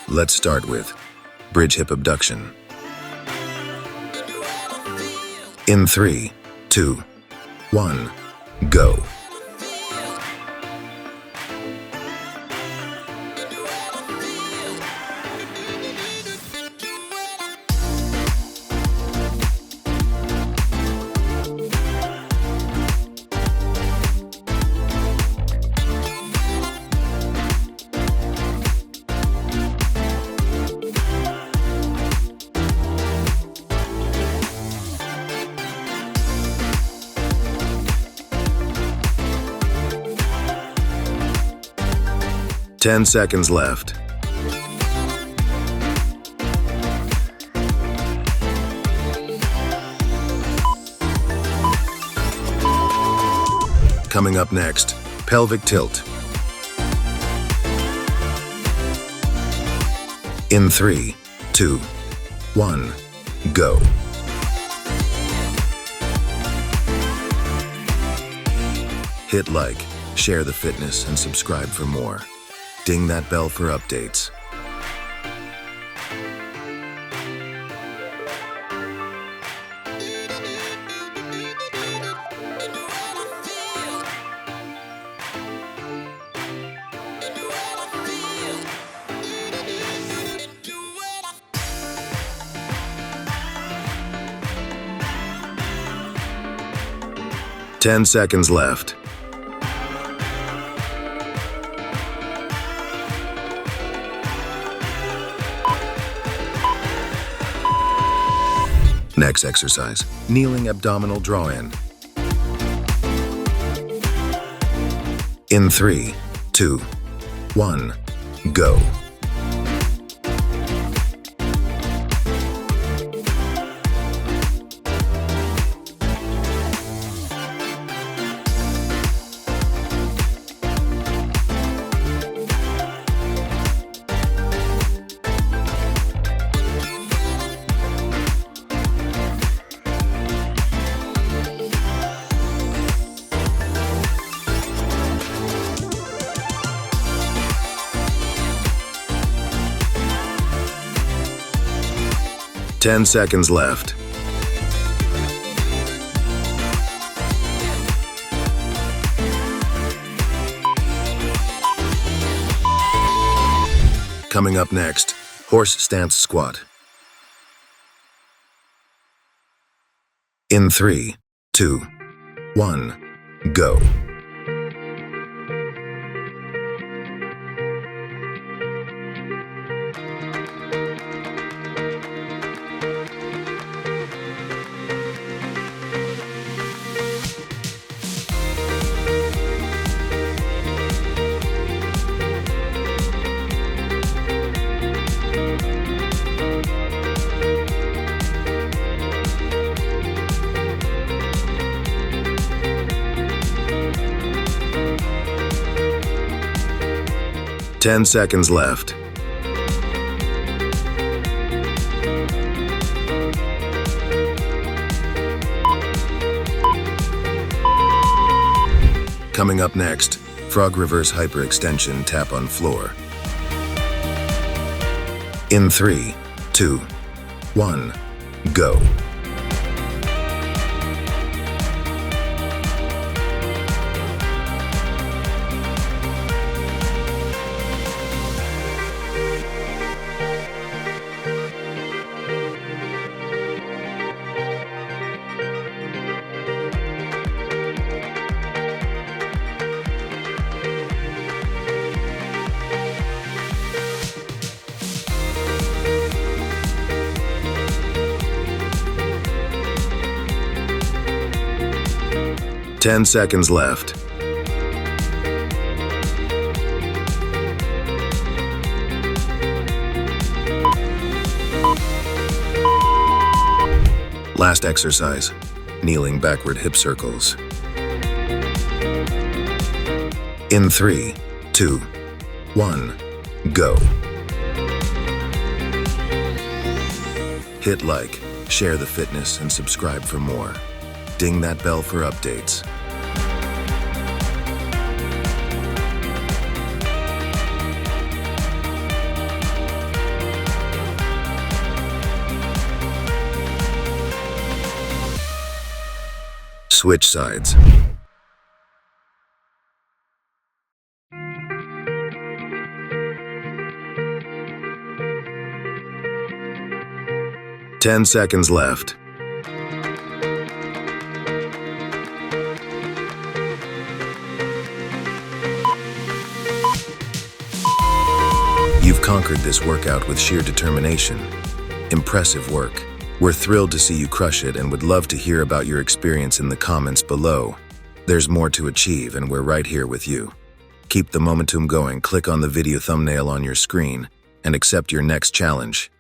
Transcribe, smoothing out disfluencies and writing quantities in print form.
Let's start with bridge hip abduction. In 3, 2, 1, go. Ten seconds left. Coming up next, pelvic tilt. In 3, 2, 1, go. Hit like, share the fitness, and subscribe for more. Ding that bell for updates. Ten seconds left. Next exercise, kneeling abdominal draw-in. In 3, 2, 1, go. Ten seconds left. Coming up next, horse stance squat. In 3, 2, 1, go. Ten seconds left. Coming up next, frog reverse hyperextension tap on floor. In 3, 2, 1, go. Ten seconds left. Last exercise, kneeling backward hip circles. In 3, 2, 1, go. Hit like, share the fitness, and subscribe for more. Ding that bell for updates. Switch sides. 10 seconds left. You've conquered this workout with sheer determination. Impressive work. We're thrilled to see you crush it and would love to hear about your experience in the comments below. There's more to achieve and we're right here with you. Keep the momentum going, click on the video thumbnail on your screen, and accept your next challenge.